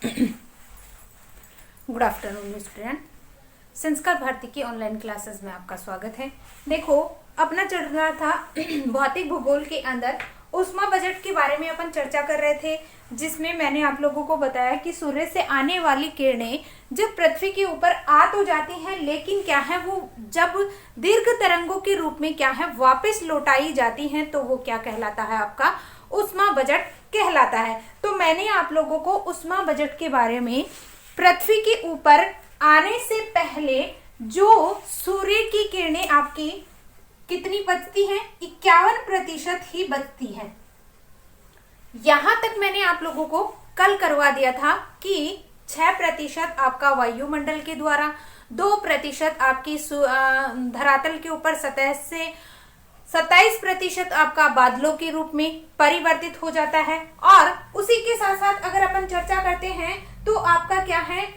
Good afternoon student. संस्कार भारती की online classes में आपका स्वागत है। देखो, अपना चल रहा था भौतिक भूगोल के अंदर ऊष्मा बजट के बारे में अपन चर्चा कर रहे थे, जिसमें मैंने आप लोगों को बताया कि सूर्य से आने वाली किरणें जब पृथ्वी के ऊपर आ तो जाती हैं, लेकिन क्या है वो जब दीर्घ तरंगों के रूप में क्या है वापस लौटाई जाती हैं, तो वो क्या कहलाता है, आपका ऊष्मा बजट कहलाता है। तो मैंने आप लोगों को ऊष्मा बजट के बारे में पृथ्वी के ऊपर आने से पहले जो सूर्य की किरणें आपकी कितनी बचती हैं, 51% ही बचती हैं। यहां तक मैंने आप लोगों को कल करवा दिया था कि 6% आपका वायुमंडल के द्वारा, 2% आपकी धरातल के ऊपर सतह से, 27% आपका बादलों के रूप में परिवर्तित हो जाता है। और उसी के साथ साथ अगर अपन चर्चा करते हैं तो आपका क्या है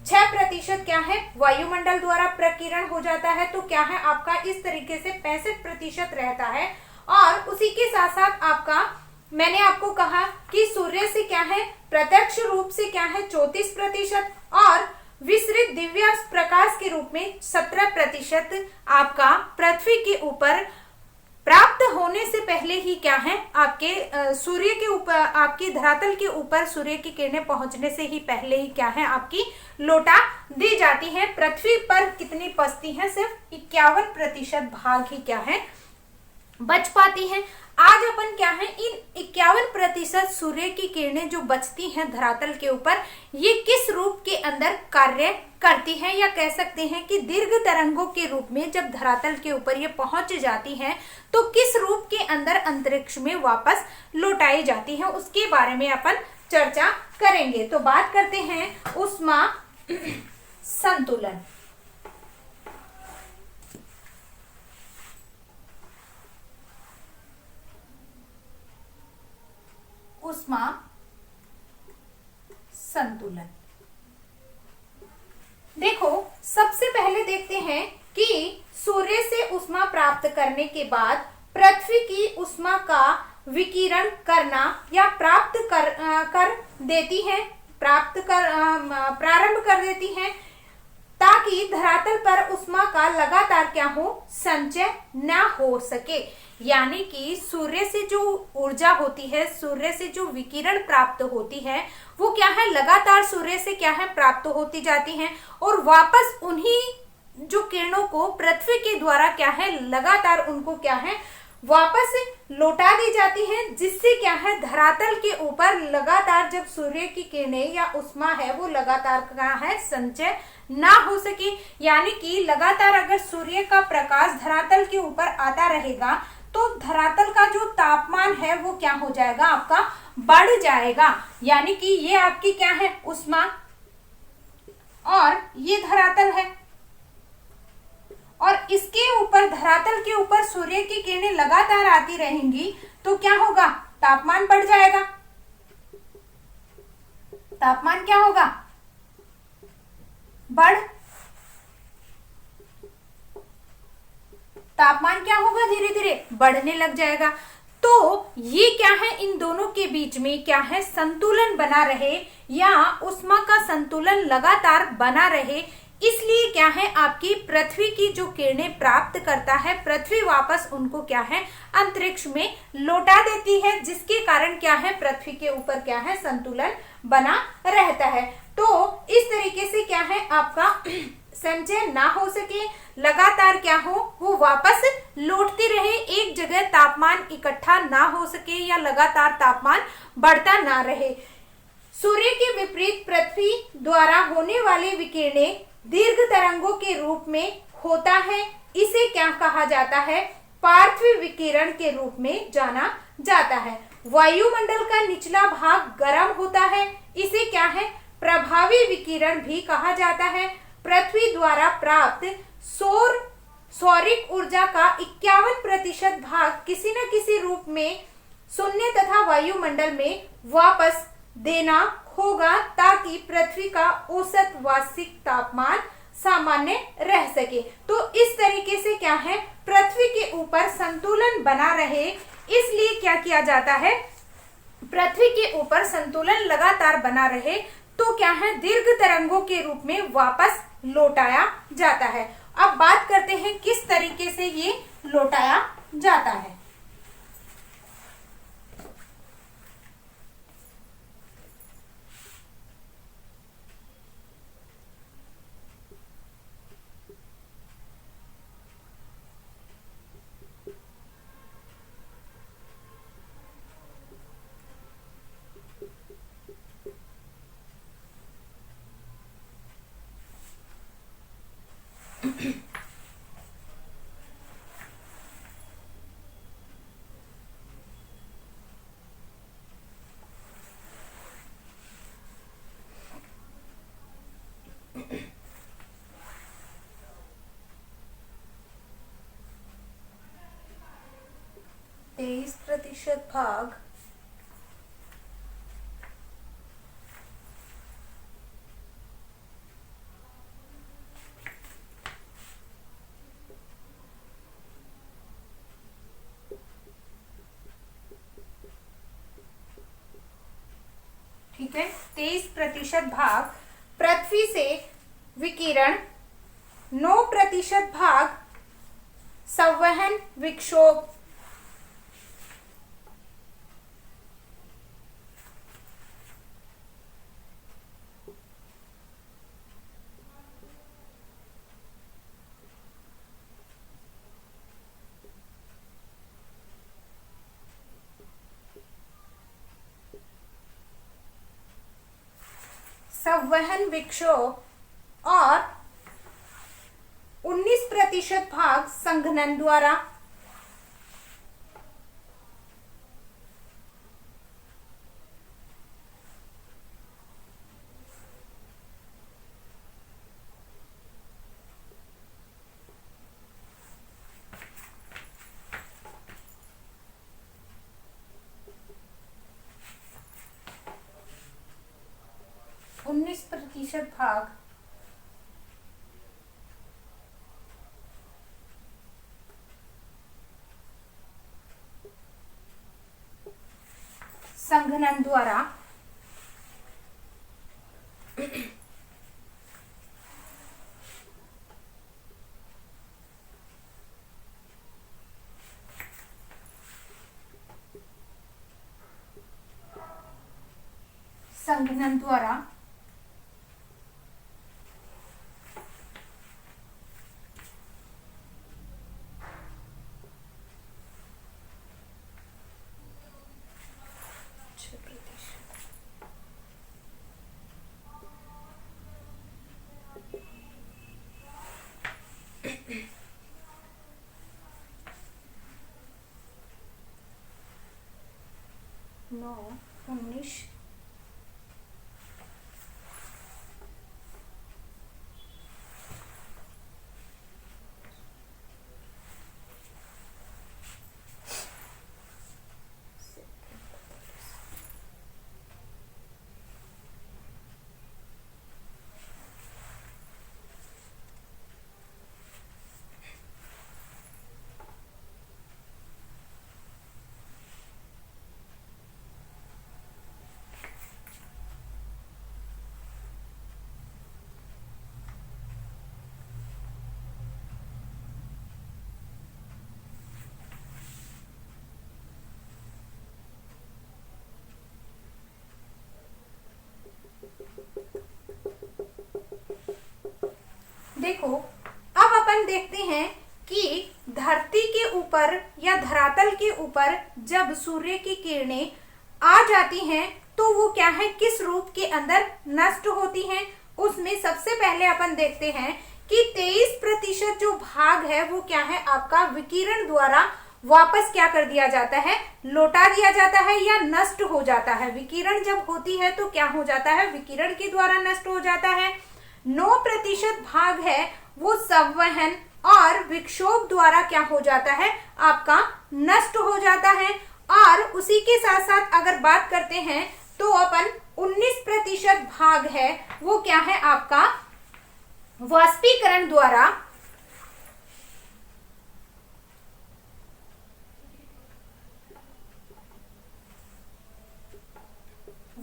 6% क्या है वायुमंडल द्वारा प्रकीर्णन हो जाता है। तो क्या है आपका इस तरीके से 65% रहता है। और उसी के साथ साथ आपका मैंने आपको कहा कि सूर्य से क्या है प्रत्यक्ष रूप से क्या है 34% और विसरित दिव्य प्रकाश के रूप में 17% आपका पृथ्वी के ऊपर प्राप्त होने से पहले ही क्या है आपके सूर्य के ऊपर, आपकी धरातल के ऊपर सूर्य की किरणें पहुंचने से ही पहले ही क्या है आपकी लौटा दी जाती है। पृथ्वी पर कितनी बचती हैं, सिर्फ 51% भाग ही क्या है बच पाती हैं। आज अपन क्या है इन 51% सूर्य की किरणें जो बचती हैं धरातल के ऊपर, ये किस रूप के अंदर कार्य करती हैं, या कह सकते हैं कि दीर्घ तरंगों के रूप में जब धरातल के ऊपर ये पहुंच जाती हैं तो किस रूप के अंदर अंतरिक्ष में वापस लौटाई जाती हैं, उसके बारे में अपन चर्चा करेंगे। तो बात करते हैं ऊष्मा संतुलन। ऊष्मा संतुलन, देखो सबसे पहले देखते हैं कि सूर्य से ऊष्मा प्राप्त करने के बाद पृथ्वी की ऊष्मा का विकिरण करना या प्रारंभ कर देती है, ताकि धरातल पर ऊष्मा का लगातार क्या हो संचय न हो सके। यानी कि सूर्य से जो ऊर्जा होती है, सूर्य से जो विकिरण प्राप्त होती है, वो क्या है लगातार सूर्य से क्या है प्राप्त होती जाती हैं और वापस उन्हीं जो किरणों को पृथ्वी के द्वारा क्या है लगातार उनको क्या है वापस लौटा दी जाती है, जिससे क्या है धरातल के ऊपर लगातार जब सूर्य की किरणें या ऊष्मा है वो लगातार क्या है संचय ना हो सके। यानी कि लगातार अगर सूर्य का प्रकाश धरातल के ऊपर आता रहेगा तो धरातल का जो तापमान है वो क्या हो जाएगा आपका बढ़ जाएगा। यानी कि ये आपकी क्या है ऊष्मा और ये धरातल है, और इसके ऊपर धरातल के ऊपर सूर्य की किरणें लगातार आती रहेंगी तो क्या होगा तापमान बढ़ जाएगा। तापमान क्या होगा तापमान क्या होगा धीरे धीरे बढ़ने लग जाएगा। तो ये क्या है इन दोनों के बीच में क्या है संतुलन बना रहे या ऊष्मा का संतुलन लगातार बना रहे, इसलिए क्या है आपकी पृथ्वी की जो किरणें प्राप्त करता है पृथ्वी वापस उनको क्या है अंतरिक्ष में लौटा देती है, जिसके कारण क्या है पृथ्वी के ऊपर क्या है संतुलन बना रहता है। तो इस तरीके से क्या है आपका संचय ना हो सके, लगातार क्या हो वो वापस लौटती रहे, एक जगह तापमान इकट्ठा ना हो सके या लगातार तापमान बढ़ता ना रहे। सूर्य के विपरीत पृथ्वी द्वारा होने वाले विकिरणें दीर्घ तरंगों के रूप में होता है, इसे क्या कहा जाता है पार्थिव विकिरण के रूप में जाना जाता है। वायुमंडल का निचला भाग गर्म होता है, इसे क्या है प्रभावी विकिरण भी कहा जाता है। पृथ्वी द्वारा प्राप्त सौरिक ऊर्जा का 51% भाग किसी न किसी रूप में शून्य तथा वायुमंडल में वापस देना होगा, ताकि पृथ्वी का औसत वार्षिक तापमान सामान्य रह सके। तो इस तरीके से क्या है पृथ्वी के ऊपर संतुलन बना रहे, इसलिए क्या किया जाता है पृथ्वी के ऊपर संतुलन लगातार बना रहे तो क्या है, दीर्घ तरंगों के रूप में वापस लौटाया जाता है। अब बात करते हैं किस तरीके से ये लौटाया जाता है। तेईस प्रतिशत भाग ठीक है, 23% भाग पृथ्वी से विकिरण, 9% भाग संवहन विक्षोभ, 19% भाग संघनन द्वारा, उन्नीस प्रतिशत भाग संघनन द्वारा, संघनन द्वारा 9, 19 देखो, अब अपन देखते हैं कि धरती के ऊपर या धरातल के ऊपर जब सूर्य की किरणें आ जाती हैं तो वो क्या है, किस रूप के अंदर नष्ट होती हैं। उसमें सबसे पहले अपन देखते हैं कि 23% जो भाग है वो क्या है, आपका विकिरण द्वारा वापस क्या कर दिया जाता है, लौटा दिया जाता है या नष्ट हो जाता है। विकिरण जब होती है तो क्या हो जाता है, विकिरण के द्वारा नष्ट हो जाता है। 9% भाग है वो संवहन और विक्षोभ द्वारा क्या हो जाता है, आपका नष्ट हो जाता है। और उसी के साथ साथ अगर बात करते हैं तो अपन 19% भाग है वो क्या है, आपका वाष्पीकरण द्वारा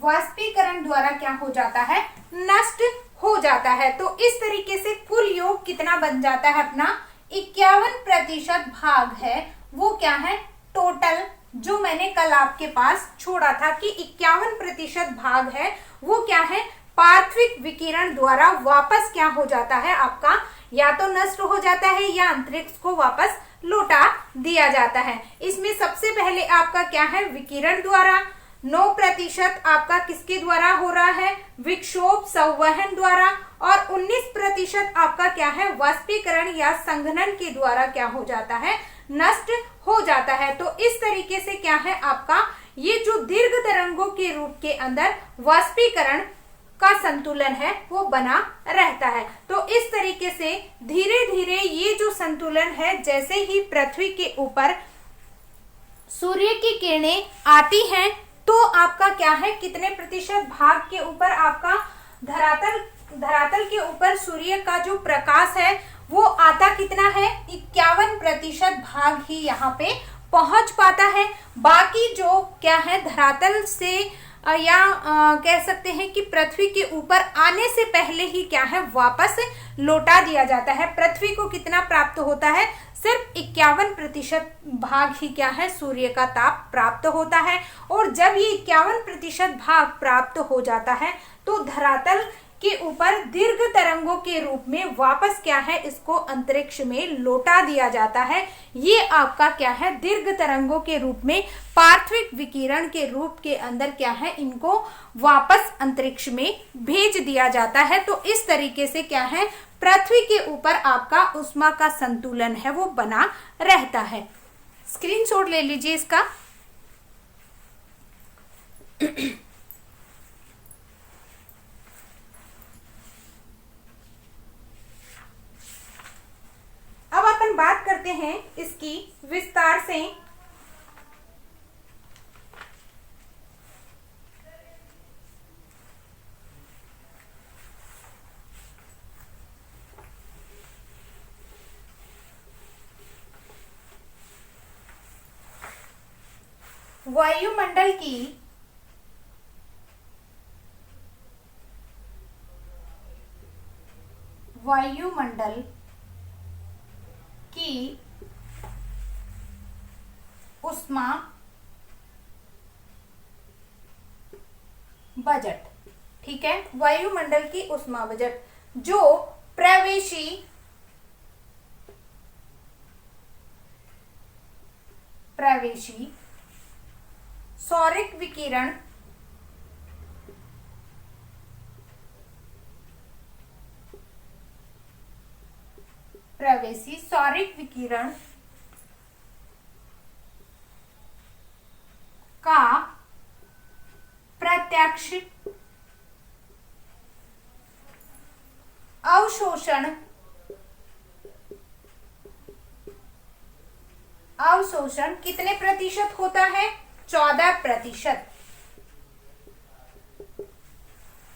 वाष्पीकरण द्वारा क्या हो जाता है, नष्ट हो जाता है। तो इस तरीके से कुल योग कितना बन जाता है अपना, 51% भाग है वो क्या है, टोटल जो मैंने कल आपके पास छोड़ा था कि 51% भाग है वो क्या है, पार्थिव विकिरण द्वारा वापस क्या हो जाता है आपका, या तो नष्ट हो जाता है या अंतरिक्ष को वापस लौटा दिया जाता है। इसमें सबसे पहले आपका क्या है, विकिरण द्वारा। 9% आपका किसके द्वारा हो रहा है, विक्षोभ संवहन द्वारा। और 19% आपका क्या है, वाष्पीकरण या संघनन के द्वारा क्या हो जाता है, नष्ट हो जाता है। तो इस तरीके से क्या है आपका, ये जो दीर्घ तरंगों के रूप के अंदर वाष्पीकरण का संतुलन है वो बना रहता है। तो इस तरीके से धीरे धीरे ये जो संतुलन है, जैसे ही पृथ्वी के ऊपर सूर्य की किरणें आती हैं तो आपका क्या है, कितने प्रतिशत भाग के ऊपर आपका धरातल के ऊपर सूर्य का जो प्रकाश है वो आता कितना है, 51% भाग ही यहाँ पे पहुंच पाता है। बाकी जो क्या है, धरातल से या कह सकते हैं कि पृथ्वी के ऊपर आने से पहले ही क्या है, वापस लौटा दिया जाता है। पृथ्वी को कितना प्राप्त होता है, सिर्फ 51% भाग ही क्या है, सूर्य का ताप प्राप्त होता है। और जब ये 51% भाग प्राप्त हो जाता है तो धरातल के ऊपर दीर्घ तरंगों के रूप में वापस क्या है, इसको अंतरिक्ष में लौटा दिया जाता है। ये आपका क्या है, दीर्घ तरंगों के रूप में पार्थिव विकिरण के रूप के अंदर क्या है, इनको वापस अंतरिक्ष में भेज दिया जाता है। तो इस तरीके से क्या है, पृथ्वी के ऊपर आपका ऊष्मा का संतुलन है वो बना रहता है। स्क्रीनशॉट ले लीजिए इसका। अब अपन बात करते हैं इसकी विस्तार से। वायुमंडल की ऊष्मा बजट, ठीक है, वायुमंडल की ऊष्मा बजट जो प्रवेशी सौरिक विकिरण का प्रत्यक्ष अवशोषण कितने प्रतिशत होता है, 14%।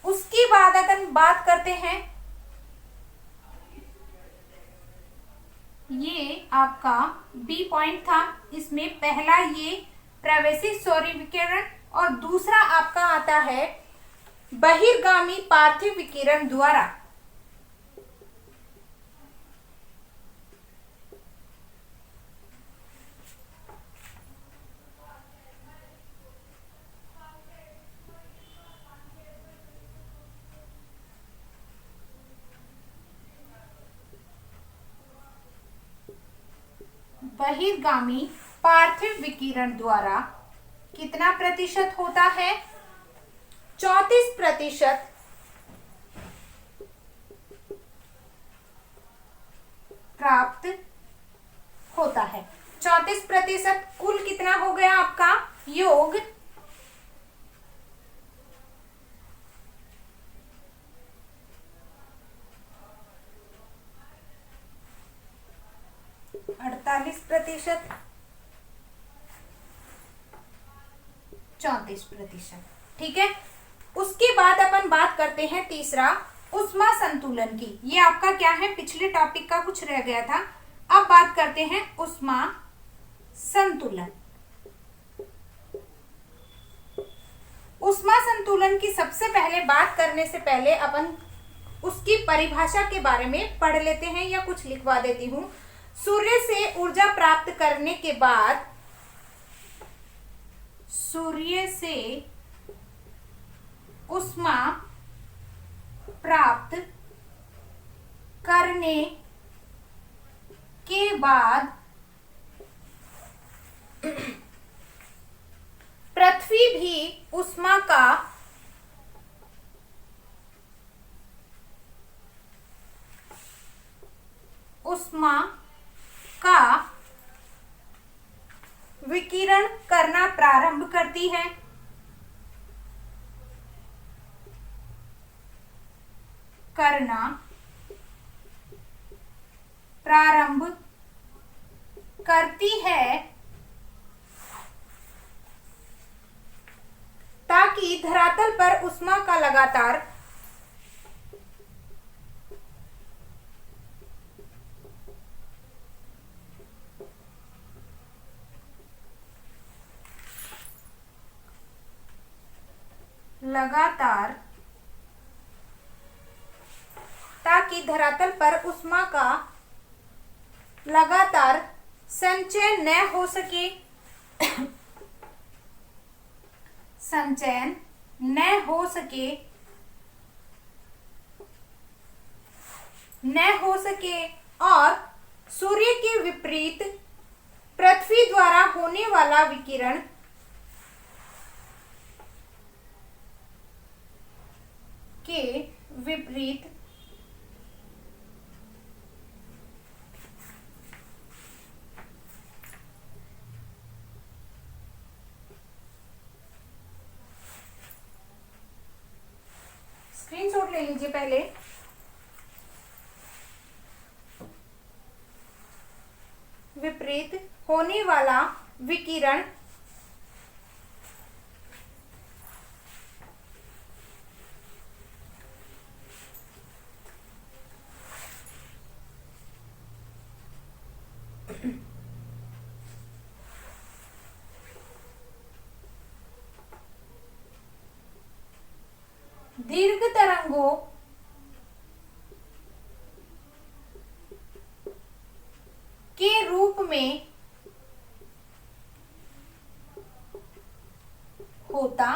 उसके बाद अगर बात करते हैं, ये आपका बी पॉइंट था, इसमें पहला ये प्रवेशी सौर विकिरण और दूसरा आपका आता है बहिर्गामी पार्थिव विकिरण द्वारा। बहिर्गामी पार्थिव विकिरण द्वारा कितना प्रतिशत होता है, 34% प्राप्त होता है। 34% कुल कितना हो गया आपका योग, %48, 34%, ठीक है। उसके बाद अपन बात करते हैं तीसरा ऊष्मा संतुलन की। ये आपका क्या है, पिछले टॉपिक का कुछ रह गया था। अब बात करते हैं ऊष्मा संतुलन। ऊष्मा संतुलन की सबसे पहले बात करने से पहले अपन उसकी परिभाषा के बारे में पढ़ लेते हैं, या कुछ लिखवा देती हूं। सूर्य से ऊर्जा प्राप्त करने के बाद, सूर्य से ऊष्मा प्राप्त करने के बाद पृथ्वी भी ऊष्मा का विकिरण करना प्रारंभ करती है। ताकि धरातल पर ऊष्मा का लगातार संचयन न हो सके और सूर्य के विपरीत पृथ्वी द्वारा होने वाला विकिरण के विपरीत स्क्रीनशॉट ले लीजिए पहले। विपरीत होने वाला विकिरण दीर्घ तरंगों के रूप में होता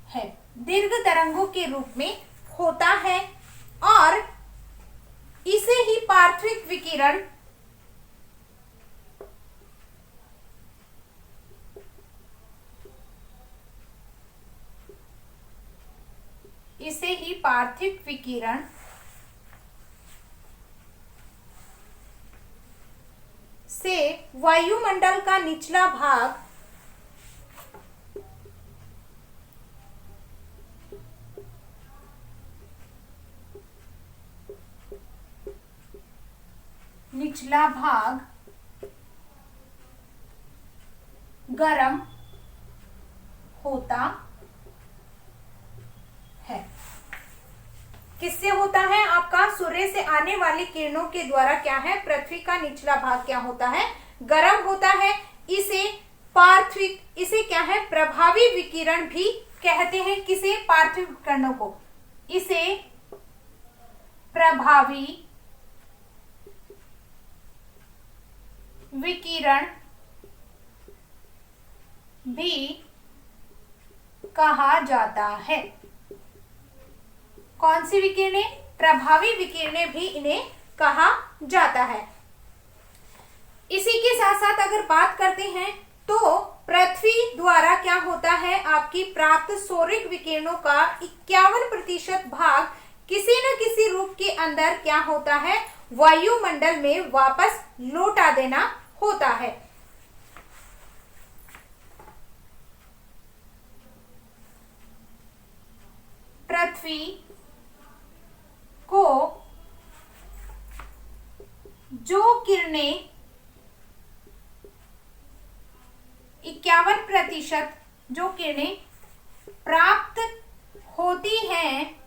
है, दीर्घ तरंगों के रूप में होता है, और इसे ही पार्थिव विकिरण से वायुमंडल का निचला भाग गर्म होता है। किससे होता है? आपका सूर्य से आने वाली किरणों के द्वारा क्या है, पृथ्वी का निचला भाग क्या होता है, गर्म होता है। इसे क्या है, प्रभावी विकिरण भी कहते हैं। किसे? पार्थिव विकिरणों को। इसे प्रभावी विकिरण भी कहा जाता है। कौन सी विकिरणें? प्रभावी विकिरणें भी इन्हें कहा जाता है। इसी के साथ साथ अगर बात करते हैं तो पृथ्वी द्वारा क्या होता है, आपकी प्राप्त सौरिक विकिरणों का 51% भाग किसी न किसी रूप के अंदर क्या होता है, वायुमंडल में वापस लौटा देना होता है। पृथ्वी को जो किरणें 51% जो किरणें प्राप्त होती हैं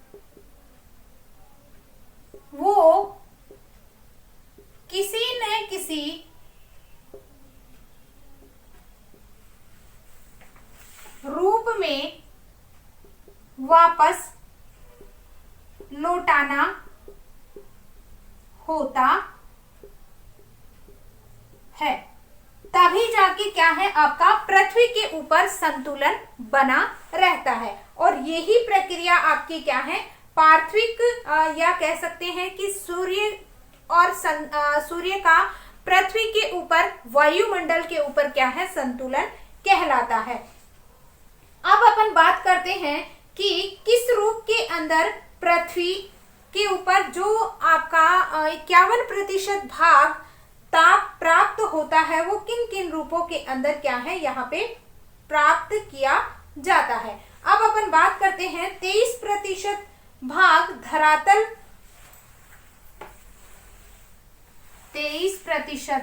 वो किसी न किसी रूप में वापस लौटाना होता है, तभी जाके क्या है आपका पृथ्वी के ऊपर संतुलन बना रहता है। और यही प्रक्रिया आपकी क्या है, पार्थिविक या कह सकते हैं कि सूर्य और सूर्य का पृथ्वी के ऊपर वायुमंडल के ऊपर क्या है, संतुलन कहलाता है। अब अपन बात करते हैं कि किस रूप के अंदर पृथ्वी के ऊपर जो आपका 51% भाग ताप प्राप्त होता है, वो किन किन रूपों के अंदर क्या है यहाँ पे प्राप्त किया जाता है। अब अपन बात करते हैं 23% भाग धरातल, 23%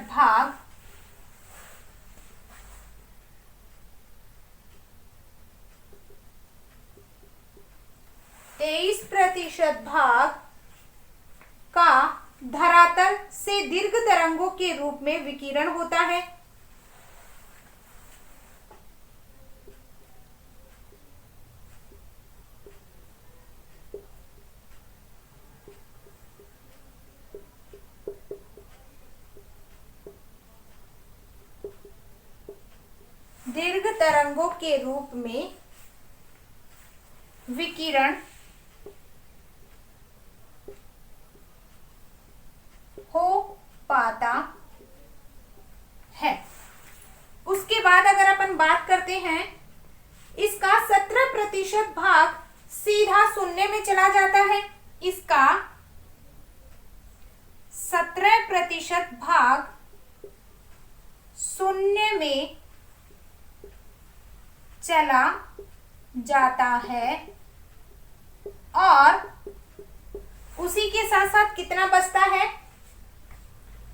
भाग का धरातल से दीर्घ तरंगों के रूप में विकिरण होता है। दीर्घ तरंगों के रूप में विकिरण हो पाता है। उसके बाद अगर अपन बात करते हैं, इसका 17% भाग सीधा शून्य में चला जाता है। इसका 17% भाग शून्य में चला जाता है और उसी के साथ साथ कितना बचता है,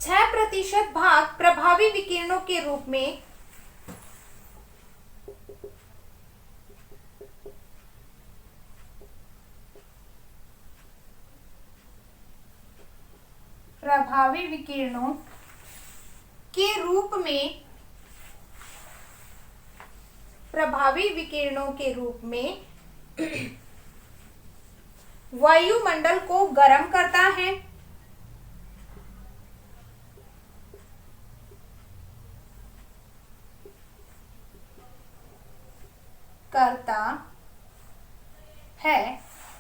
6% भाग प्रभावी विकिरणों के रूप में प्रभावी विकिरणों के रूप में वायुमंडल को गर्म करता है,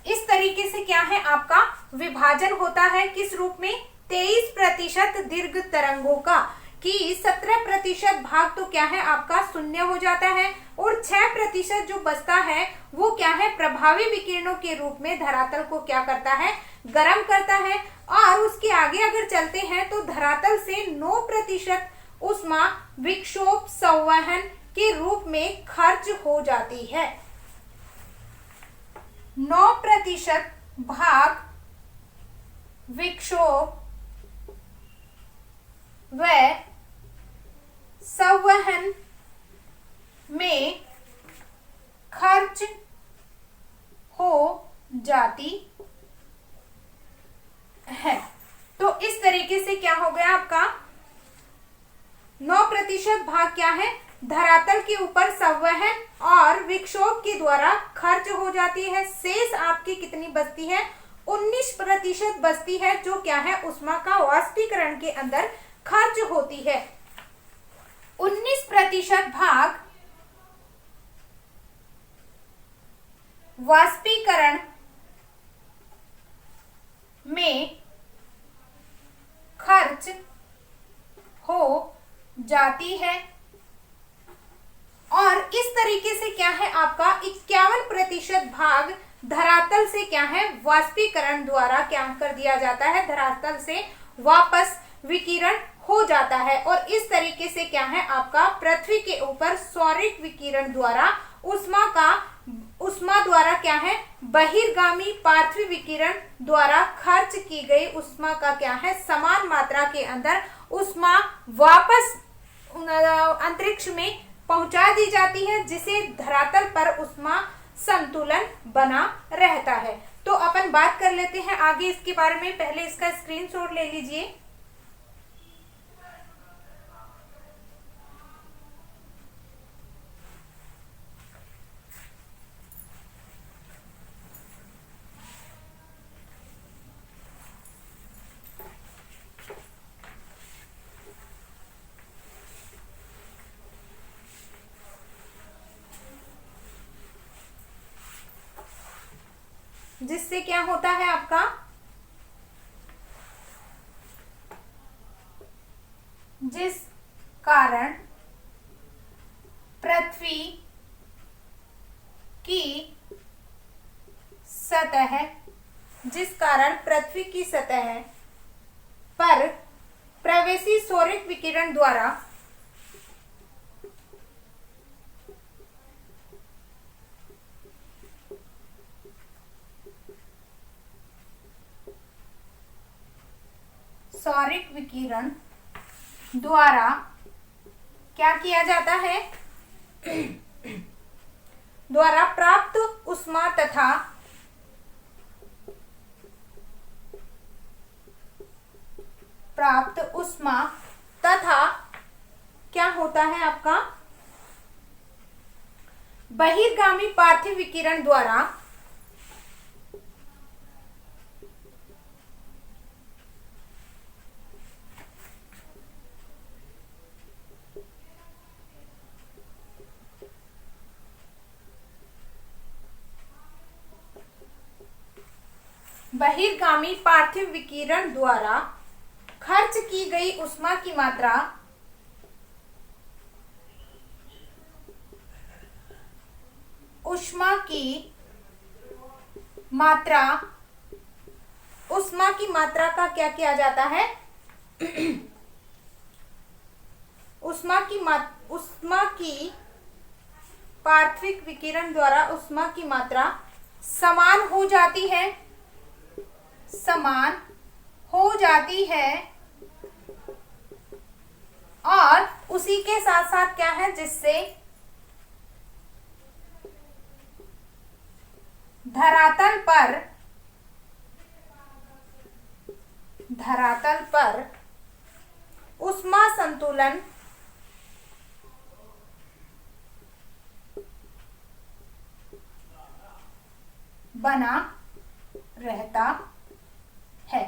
इस तरीके से क्या है आपका विभाजन होता है, किस रूप में, 23% दीर्घ तरंगों का, कि 17% भाग तो क्या है आपका शून्य हो जाता है और 6% जो बचता है वो क्या है प्रभावी विकिरणों के रूप में धरातल को क्या करता है, गर्म करता है। और उसके आगे अगर चलते हैं तो धरातल से 9% ऊष्मा विक्षोभ संवहन के रूप में खर्च हो जाती है। 9% भाग विक्षोभ व संवहन में खर्च हो जाती है। तो इस तरीके से क्या हो गया आपका 9% भाग क्या है, धरातल के ऊपर संवहन और विक्षोभ के द्वारा खर्च हो जाती है। शेष आपकी कितनी बचती है, 19% बचती है, जो क्या है ऊष्मा का वाष्पीकरण के अंदर खर्च होती है। 19% भाग वाष्पीकरण में खर्च हो जाती है और इस तरीके से क्या है आपका 51% भाग धरातल से क्या है वाष्पीकरण द्वारा क्या कर दिया जाता है, धरातल से वापस विकिरण हो जाता है। और इस तरीके से क्या है आपका पृथ्वी के ऊपर सौरिक विकिरण द्वारा ऊष्मा द्वारा क्या है बहिर्गामी पार्थिव विकिरण द्वारा खर्च की गई ऊष्मा का क्या है समान मात्रा के अंदर ऊष्मा वापस अंतरिक्ष में पहुंचा दी जाती है, जिसे धरातल पर ऊष्मा संतुलन बना रहता है। तो अपन बात कर लेते हैं आगे इसके बारे में, पहले इसका स्क्रीनशॉट ले लीजिए। जिससे क्या होता है आपका, जिस कारण पृथ्वी की सतह, जिस कारण पृथ्वी की सतह पर प्रवेशी सौरिक विकिरण द्वारा सौरिक विकिरण द्वारा क्या किया जाता है, द्वारा प्राप्त ऊष्मा तथा क्या होता है आपका, बहिर्गामी पार्थिव विकिरण द्वारा बहिर्गामी पार्थिव विकिरण द्वारा खर्च की गई ऊष्मा की मात्रा ऊष्मा की मात्रा का क्या किया जाता है, ऊष्मा की पार्थिव विकिरण द्वारा ऊष्मा की मात्रा समान हो जाती है और उसी के साथ साथ क्या है, जिससे धरातल पर ऊष्मा संतुलन बना रहता है।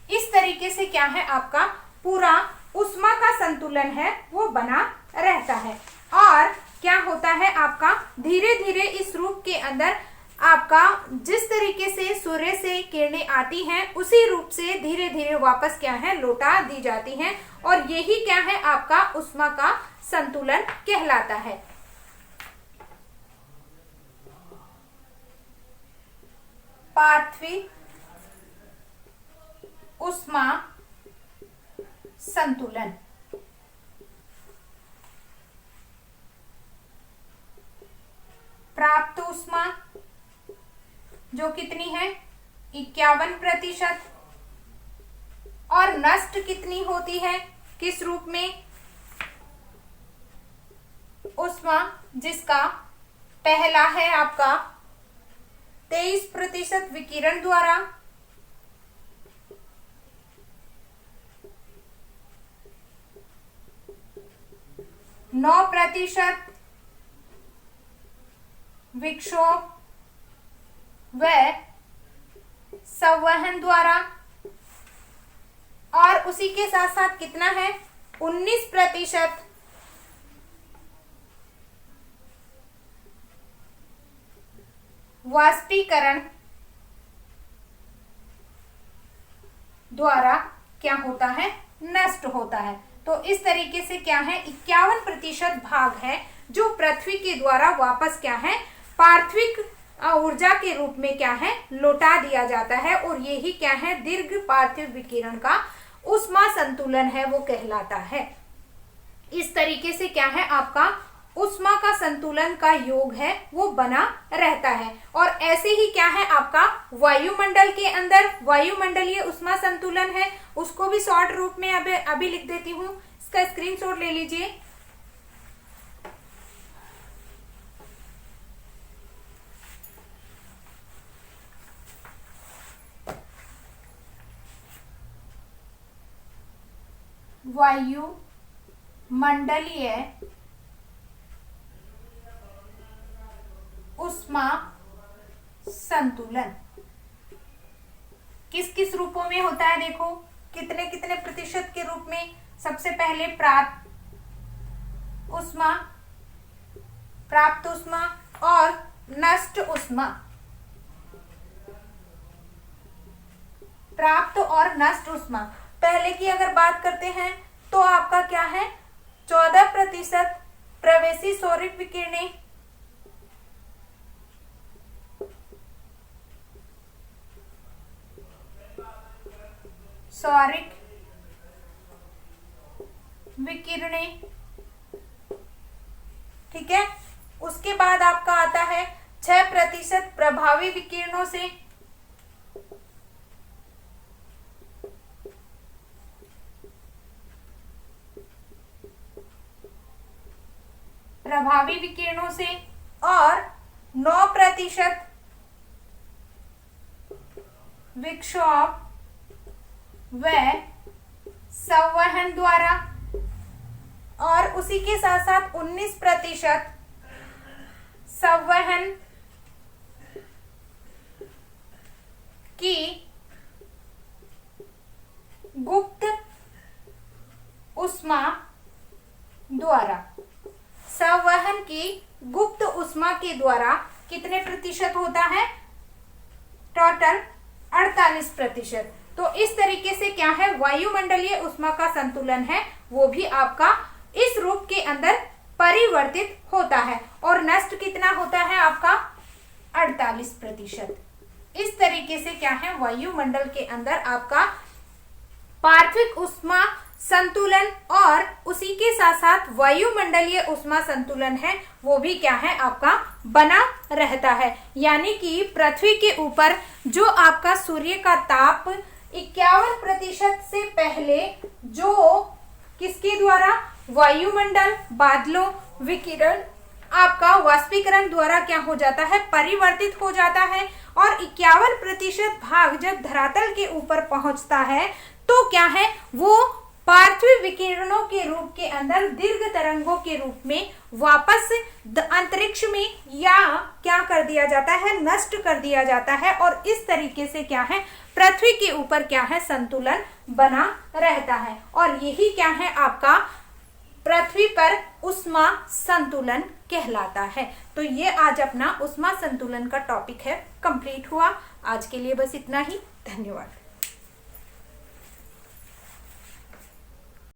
इस तरीके से क्या है, आपका पूरा ऊष्मा का संतुलन है वो बना रहता है। और क्या होता है आपका, धीरे धीरे इस रूप के अंदर आपका जिस तरीके से सूर्य से किरणें आती हैं उसी रूप से धीरे धीरे वापस क्या है, लौटा दी जाती हैं। और यही क्या है आपका ऊष्मा का संतुलन कहलाता है। पार्थिव ऊष्मा संतुलन, प्राप्त ऊष्मा जो कितनी है 51%, और नष्ट कितनी होती है, किस रूप में, ऊष्मा जिसका पहला है आपका 23% विकिरण द्वारा, 9% विक्षोभ व संवहन द्वारा, और उसी के साथ साथ कितना है 19% वाष्पीकरण द्वारा क्या होता है, नष्ट होता है। तो इस तरीके से क्या है 51% भाग है जो पृथ्वी के द्वारा वापस क्या है पार्थिव ऊर्जा के रूप में क्या है लौटा दिया जाता है। और यही क्या है दीर्घ पार्थिव विकिरण का ऊष्मा संतुलन है वो कहलाता है। इस तरीके से क्या है आपका ऊष्मा का संतुलन का योग है वो बना रहता है। और ऐसे ही क्या है आपका वायुमंडल के अंदर वायुमंडलीय ऊष्मा संतुलन है, उसको भी शॉर्ट रूप में अभी लिख देती हूँ, इसका स्क्रीनशॉट ले लीजिए। वायुमंडलीय ऊष्मा संतुलन किस किस रूपों में होता है, देखो कितने कितने प्रतिशत के रूप में। सबसे पहले प्राप्त ऊष्मा और नष्ट ऊष्मा। प्राप्त और नष्ट ऊष्मा। पहले की अगर बात करते हैं तो आपका क्या है, 14% प्रवेशी सौरिक विकिरणें, सौरिक विकिरणें, ठीक है। उसके बाद आपका आता है 6% प्रभावी विकिरणों से, प्रभावी विकिरणों से, और 9% विक्षोभ व संवहन द्वारा, और उसी के साथ साथ 19% संवहन की गुप्त ऊष्मा द्वारा। संवहन की गुप्त ऊष्मा के द्वारा कितने प्रतिशत होता है, टोटल 48%। तो इस तरीके से क्या है, वायुमंडलीय ऊष्मा का संतुलन है वो भी आपका इस रूप के अंदर परिवर्तित होता है, और नष्ट कितना होता है आपका 48%। इस तरीके से क्या है, वायुमंडल के अंदर आपका पार्थिव ऊष्मा संतुलन और उसी के साथ साथ वायुमंडलीय ऊष्मा संतुलन है वो भी क्या है आपका बना रहता है। यानी कि पृथ्वी के ऊपर जो आपका सूर्य का ताप 51% से पहले जो किसके द्वारा, वायुमंडल, बादलों, विकिरण, आपका वाष्पीकरण द्वारा क्या हो जाता है, परिवर्तित हो जाता है, और 51% भाग जब धरातल के ऊपर पहुंचता है तो क्या है, वो पार्थिव विकिरणों के रूप के अंदर दीर्घ तरंगों के रूप में वापस अंतरिक्ष में या क्या कर दिया जाता है, नष्ट कर दिया जाता है, और इस तरीके से क्या है, पृथ्वी के ऊपर क्या है, संतुलन बना रहता है। और यही क्या है आपका पृथ्वी पर ऊष्मा संतुलन कहलाता है। तो ये आज अपना ऊष्मा संतुलन का टॉपिक है, कंप्लीट हुआ। आज के लिए बस इतना ही, धन्यवाद।